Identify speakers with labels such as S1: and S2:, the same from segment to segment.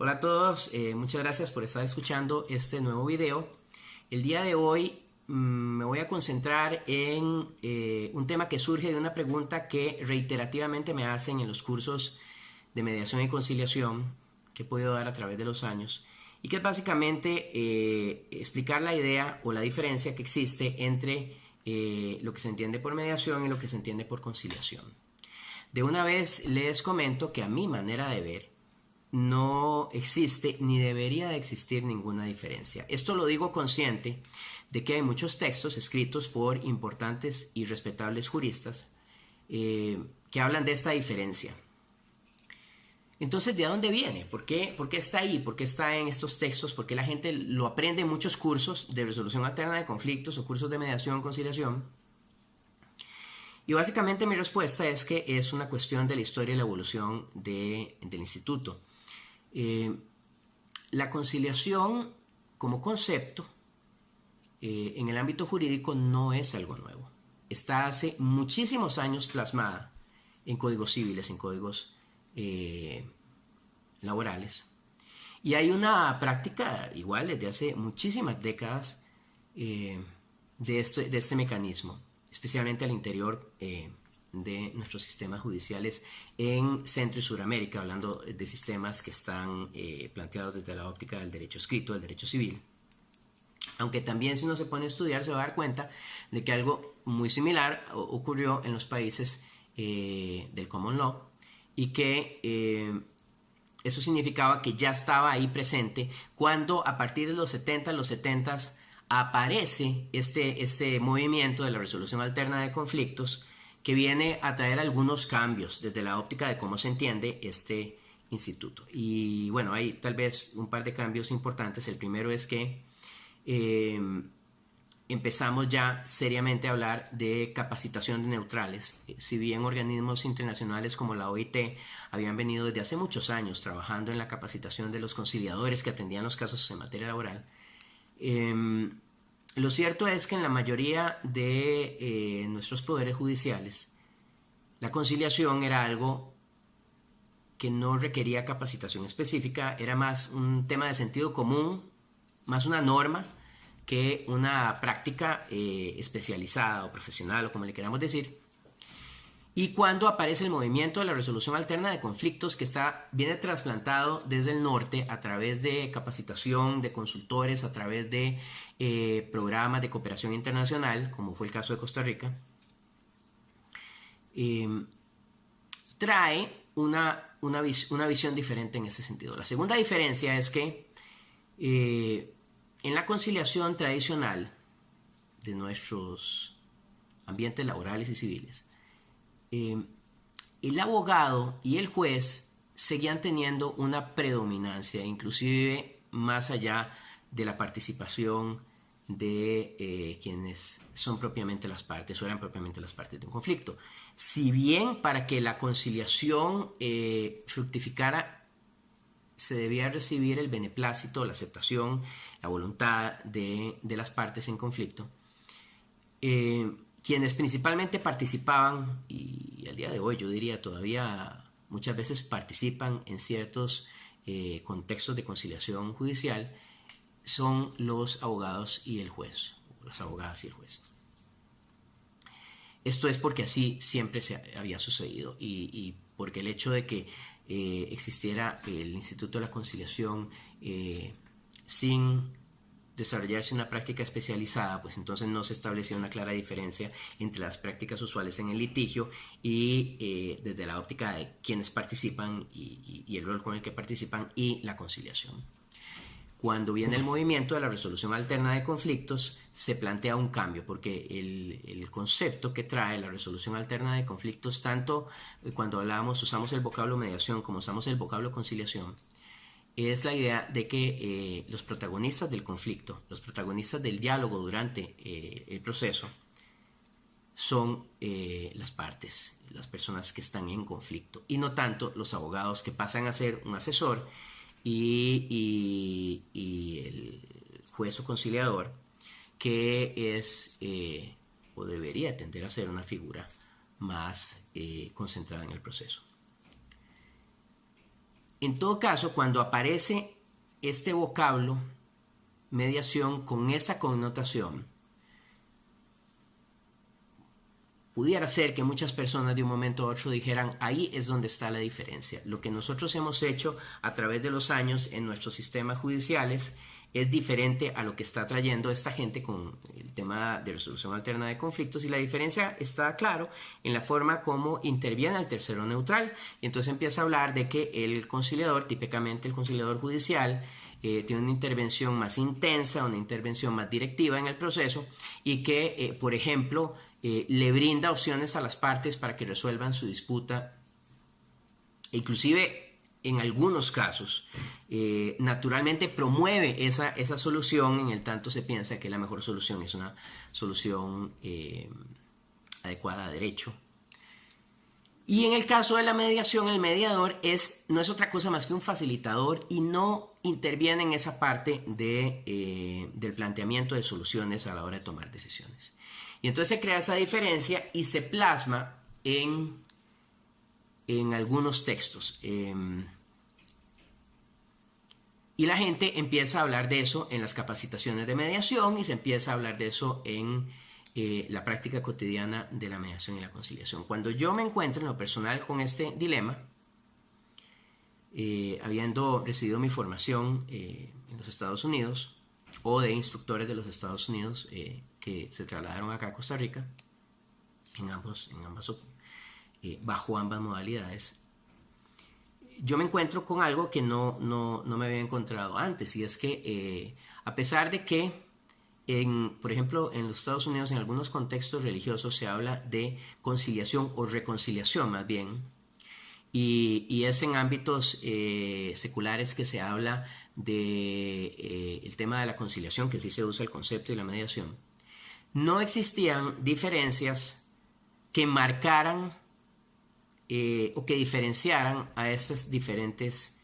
S1: Hola a todos, muchas gracias por estar escuchando este nuevo video. El día de hoy me voy a concentrar en un tema que surge de una pregunta que reiterativamente me hacen en los cursos de mediación y conciliación que he podido dar a través de los años, y que es básicamente explicar la idea o la diferencia que existe entre lo que se entiende por mediación y lo que se entiende por conciliación. De una vez les comento que a mi manera de ver no existe ni debería de existir ninguna diferencia. Esto lo digo consciente de que hay muchos textos escritos por importantes y respetables juristas que hablan de esta diferencia. Entonces, ¿de dónde viene? ¿Por qué está ahí? ¿Por qué está en estos textos? ¿Por qué la gente lo aprende en muchos cursos de resolución alterna de conflictos o cursos de mediación, conciliación? Y básicamente mi respuesta es que es una cuestión de la historia y la evolución del instituto. La conciliación como concepto en el ámbito jurídico no es algo nuevo. Está hace muchísimos años plasmada en códigos civiles, en códigos laborales. Y hay una práctica igual desde hace muchísimas décadas de este mecanismo, especialmente al interior de nuestros sistemas judiciales en Centro y Suramérica, hablando de sistemas que están planteados desde la óptica del derecho escrito, del derecho civil. Aunque también, si uno se pone a estudiar, se va a dar cuenta de que algo muy similar ocurrió en los países del common law, y que eso significaba que ya estaba ahí presente cuando a partir de los 70s aparece este movimiento de la resolución alterna de conflictos, que viene a traer algunos cambios desde la óptica de cómo se entiende este instituto. Y bueno, hay tal vez un par de cambios importantes. El primero es que empezamos ya seriamente a hablar de capacitación de neutrales. Si bien organismos internacionales como la OIT habían venido desde hace muchos años trabajando en la capacitación de los conciliadores que atendían los casos en materia laboral, lo cierto es que en la mayoría de nuestros poderes judiciales la conciliación era algo que no requería capacitación específica, era más un tema de sentido común, más una norma que una práctica especializada o profesional, o como le queramos decir. Y cuando aparece el movimiento de la resolución alterna de conflictos, que viene trasplantado desde el norte a través de capacitación de consultores, a través de programas de cooperación internacional, como fue el caso de Costa Rica, trae una visión diferente en ese sentido. La segunda diferencia es que en la conciliación tradicional de nuestros ambientes laborales y civiles, el abogado y el juez seguían teniendo una predominancia, inclusive más allá de la participación de quienes son propiamente las partes o eran propiamente las partes de un conflicto. Si bien para que la conciliación fructificara se debía recibir el beneplácito, la aceptación, la voluntad de las partes en conflicto, quienes principalmente participaban, y al día de hoy yo diría todavía muchas veces participan en ciertos contextos de conciliación judicial, son los abogados y el juez, las abogadas y el juez. Esto es porque así siempre se había sucedido, y porque el hecho de que existiera el Instituto de la Conciliación sin desarrollarse una práctica especializada, pues entonces no se establecía una clara diferencia entre las prácticas usuales en el litigio y desde la óptica de quienes participan y el rol con el que participan y la conciliación. Cuando viene el movimiento de la resolución alterna de conflictos, se plantea un cambio, porque el concepto que trae la resolución alterna de conflictos, tanto cuando usamos el vocablo mediación como usamos el vocablo conciliación, es la idea de que los protagonistas del conflicto, los protagonistas del diálogo durante el proceso, son las partes, las personas que están en conflicto, y no tanto los abogados, que pasan a ser un asesor, y el juez o conciliador, que es o debería tender a ser una figura más concentrada en el proceso. En todo caso, cuando aparece este vocablo, mediación, con esta connotación, pudiera ser que muchas personas de un momento a otro dijeran, ahí es donde está la diferencia. Lo que nosotros hemos hecho a través de los años en nuestros sistemas judiciales es diferente a lo que está trayendo esta gente con el tema de resolución alterna de conflictos, y la diferencia está, claro, en la forma como interviene el tercero neutral. Y entonces empieza a hablar de que el conciliador, típicamente el conciliador judicial, tiene una intervención más intensa, una intervención más directiva en el proceso, y que, por ejemplo, le brinda opciones a las partes para que resuelvan su disputa, e inclusive en algunos casos naturalmente promueve esa solución, en el tanto se piensa que la mejor solución es una solución adecuada a derecho. Y en el caso de la mediación, el mediador no es otra cosa más que un facilitador y no interviene en esa parte del planteamiento de soluciones a la hora de tomar decisiones. Y entonces se crea esa diferencia y se plasma en algunos textos. Y la gente empieza a hablar de eso en las capacitaciones de mediación, y se empieza a hablar de eso en la práctica cotidiana de la mediación y la conciliación. Cuando yo me encuentro en lo personal con este dilema, habiendo recibido mi formación en los Estados Unidos, o de instructores de los Estados Unidos que se trasladaron acá a Costa Rica, bajo ambas modalidades, yo me encuentro con algo que no me había encontrado antes, y es que a pesar de que, por ejemplo, en los Estados Unidos, en algunos contextos religiosos se habla de conciliación o reconciliación más bien, y es en ámbitos seculares que se habla del tema de la conciliación, que sí se usa el concepto de la mediación. No existían diferencias que marcaran o que diferenciaran a estos diferentes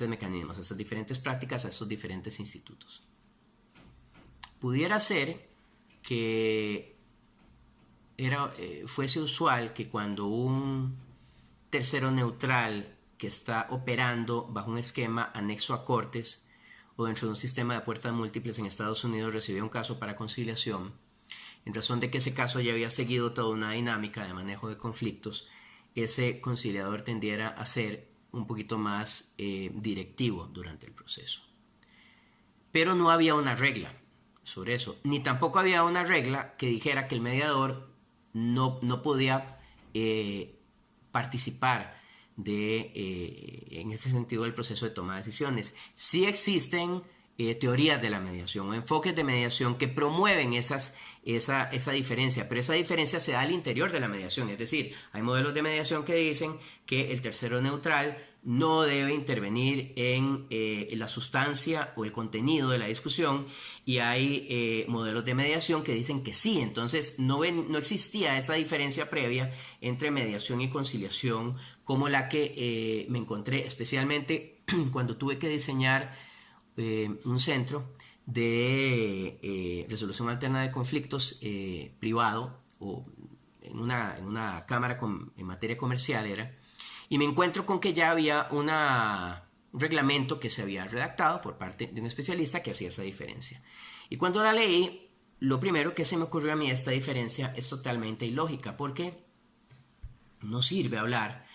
S1: mecanismos, a estas diferentes prácticas, a estos diferentes institutos. Pudiera ser que fuese usual que cuando un tercero neutral que está operando bajo un esquema anexo a cortes o dentro de un sistema de puertas múltiples en Estados Unidos recibía un caso para conciliación, en razón de que ese caso ya había seguido toda una dinámica de manejo de conflictos, ese conciliador tendiera a ser un poquito más directivo durante el proceso. Pero no había una regla sobre eso, ni tampoco había una regla que dijera que el mediador no podía participar en este sentido del proceso de toma de decisiones. Sí existen teorías de la mediación o enfoques de mediación que promueven esa diferencia, pero esa diferencia se da al interior de la mediación. Es decir, hay modelos de mediación que dicen que el tercero neutral no debe intervenir en la sustancia o el contenido de la discusión, y hay modelos de mediación que dicen que sí. Entonces no existía esa diferencia previa entre mediación y conciliación como la que me encontré especialmente cuando tuve que diseñar un centro de resolución alterna de conflictos privado, o en una cámara en materia comercial y me encuentro con que ya había un reglamento que se había redactado por parte de un especialista que hacía esa diferencia. Y cuando la leí, lo primero que se me ocurrió a mí, esta diferencia es totalmente ilógica, porque no sirve hablar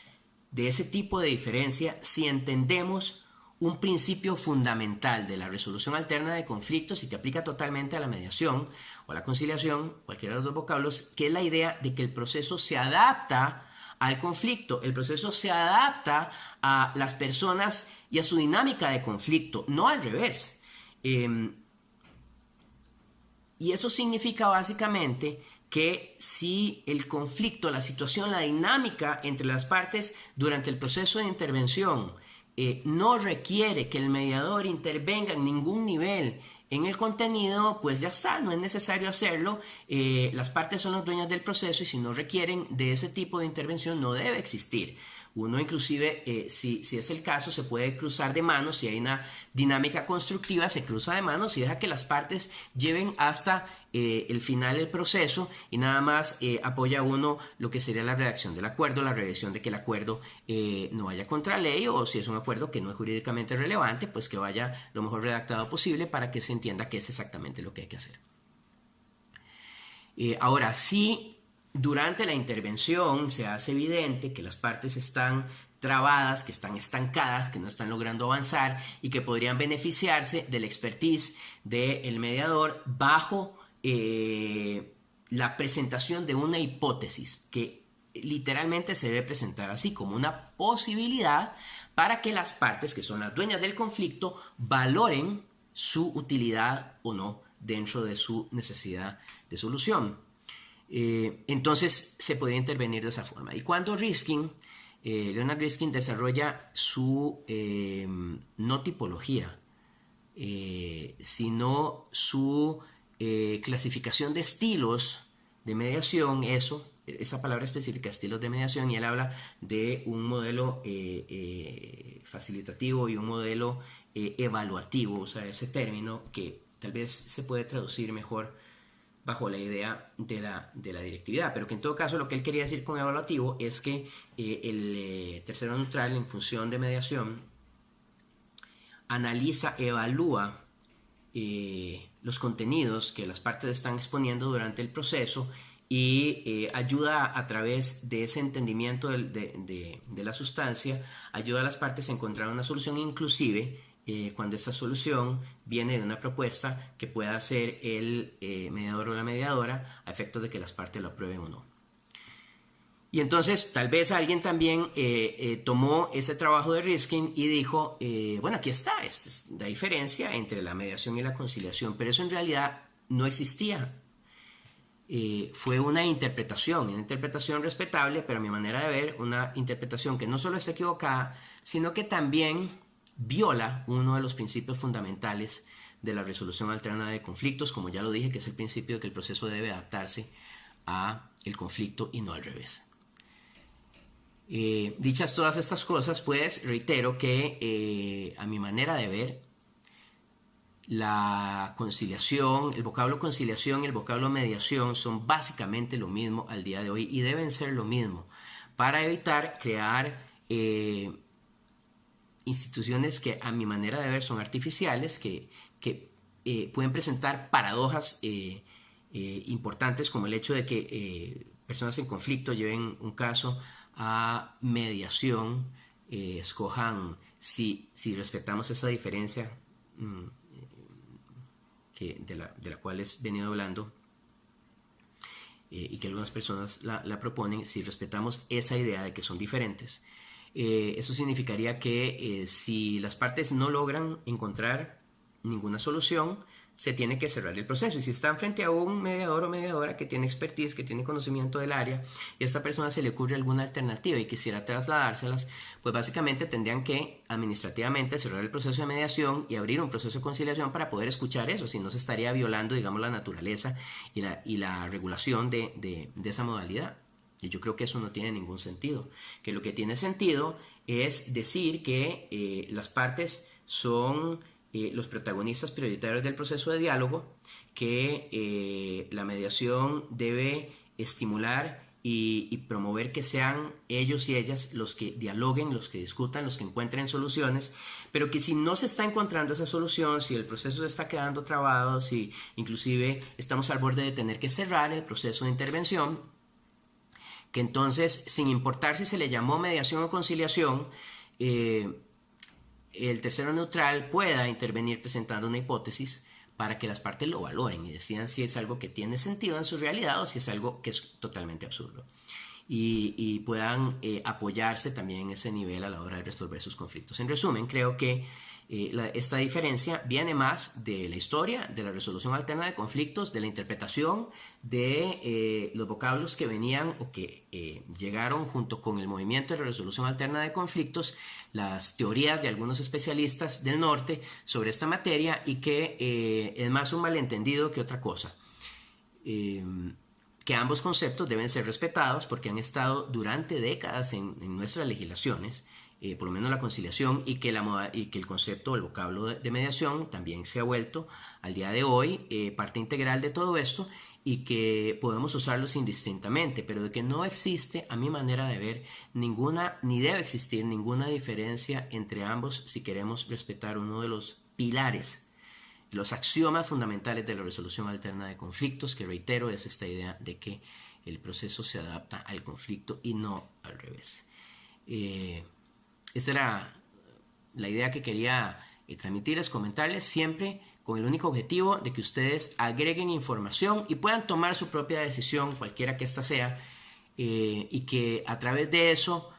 S1: de ese tipo de diferencia si entendemos un principio fundamental de la resolución alterna de conflictos, y que aplica totalmente a la mediación o a la conciliación, cualquiera de los dos vocablos, que es la idea de que el proceso se adapta al conflicto, el proceso se adapta a las personas y a su dinámica de conflicto, no al revés. Y eso significa básicamente que si el conflicto, la situación, la dinámica entre las partes durante el proceso de intervención no requiere que el mediador intervenga en ningún nivel en el contenido, pues ya está, no es necesario hacerlo. Las partes son las dueñas del proceso, y si no requieren de ese tipo de intervención no debe existir, Uno inclusive, si es el caso, se puede cruzar de manos. Si hay una dinámica constructiva, se cruza de manos y deja que las partes lleven hasta el final del proceso, y nada más apoya uno lo que sería la redacción del acuerdo, la revisión de que el acuerdo no vaya contra ley, o si es un acuerdo que no es jurídicamente relevante, pues que vaya lo mejor redactado posible para que se entienda qué es exactamente lo que hay que hacer. Ahora, si durante la intervención se hace evidente que las partes están trabadas, que están estancadas, que no están logrando avanzar y que podrían beneficiarse del expertise del mediador bajo la presentación de una hipótesis que literalmente se debe presentar así, como una posibilidad para que las partes, que son las dueñas del conflicto, valoren su utilidad o no dentro de su necesidad de solución. Entonces se puede intervenir de esa forma. Y cuando Riskin, Leonard Riskin desarrolla su no tipología, sino su clasificación de estilos de mediación, esa palabra específica, estilos de mediación, y él habla de un modelo facilitativo y un modelo evaluativo, o sea, ese término que tal vez se puede traducir mejor bajo la idea de la directividad, pero que en todo caso lo que él quería decir con evaluativo es que el tercero neutral, en función de mediación, analiza, evalúa los contenidos que las partes están exponiendo durante el proceso y ayuda a través de ese entendimiento de la sustancia, ayuda a las partes a encontrar una solución, inclusive cuando esta solución viene de una propuesta que pueda hacer el mediador o la mediadora a efectos de que las partes lo aprueben o no. Y entonces tal vez alguien también tomó ese trabajo de Riskin y dijo, bueno, aquí está, esta es la diferencia entre la mediación y la conciliación, pero eso en realidad no existía. Fue una interpretación respetable, pero a mi manera de ver, una interpretación que no solo está equivocada, sino que también viola uno de los principios fundamentales de la resolución alterna de conflictos, como ya lo dije, que es el principio de que el proceso debe adaptarse a el conflicto y no al revés. Dichas todas estas cosas, pues reitero que a mi manera de ver, la conciliación, el vocablo conciliación y el vocablo mediación son básicamente lo mismo al día de hoy y deben ser lo mismo para evitar crear instituciones que a mi manera de ver son artificiales, que pueden presentar paradojas importantes, como el hecho de que personas en conflicto lleven un caso a mediación, escojan si respetamos esa diferencia de la cual he venido hablando, y que algunas personas la proponen, si respetamos esa idea de que son diferentes. Eso significaría que si las partes no logran encontrar ninguna solución, se tiene que cerrar el proceso. Y si están frente a un mediador o mediadora que tiene expertise, que tiene conocimiento del área, y a esta persona se le ocurre alguna alternativa y quisiera trasladárselas, pues básicamente tendrían que administrativamente cerrar el proceso de mediación y abrir un proceso de conciliación para poder escuchar eso, si no se estaría violando, digamos, la naturaleza y la regulación de esa modalidad. Y yo creo que eso no tiene ningún sentido. Que lo que tiene sentido es decir que las partes son los protagonistas prioritarios del proceso de diálogo, que la mediación debe estimular y promover que sean ellos y ellas los que dialoguen, los que discutan, los que encuentren soluciones, pero que si no se está encontrando esa solución, si el proceso se está quedando trabado, si inclusive estamos al borde de tener que cerrar el proceso de intervención, que entonces, sin importar si se le llamó mediación o conciliación, el tercero neutral pueda intervenir presentando una hipótesis para que las partes lo valoren y decidan si es algo que tiene sentido en su realidad o si es algo que es totalmente absurdo. Y puedan apoyarse también en ese nivel a la hora de resolver sus conflictos. En resumen, creo que esta diferencia viene más de la historia, de la resolución alterna de conflictos, de la interpretación de los vocablos que venían o que llegaron junto con el movimiento de la resolución alterna de conflictos, las teorías de algunos especialistas del norte sobre esta materia, y que es más un malentendido que otra cosa. Que que ambos conceptos deben ser respetados porque han estado durante décadas en nuestras legislaciones, por lo menos la conciliación, y que el concepto o el vocablo de mediación también se ha vuelto al día de hoy parte integral de todo esto, y que podemos usarlos indistintamente, pero de que no existe, a mi manera de ver, ni debe existir ninguna diferencia entre ambos si queremos respetar uno de los pilares, los axiomas fundamentales de la resolución alterna de conflictos, que reitero es esta idea de que el proceso se adapta al conflicto y no al revés. Esta era la idea que quería transmitirles, comentarles, siempre con el único objetivo de que ustedes agreguen información y puedan tomar su propia decisión, cualquiera que ésta sea, y que a través de eso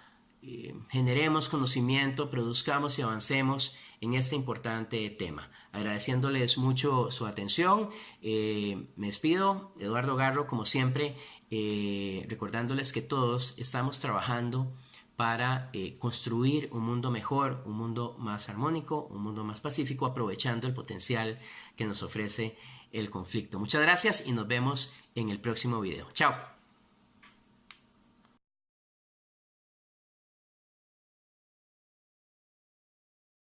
S1: generemos conocimiento, produzcamos y avancemos en este importante tema. Agradeciéndoles mucho su atención, me despido, Eduardo Garro, como siempre, recordándoles que todos estamos trabajando para construir un mundo mejor, un mundo más armónico, un mundo más pacífico, aprovechando el potencial que nos ofrece el conflicto. Muchas gracias y nos vemos en el próximo video. Chao.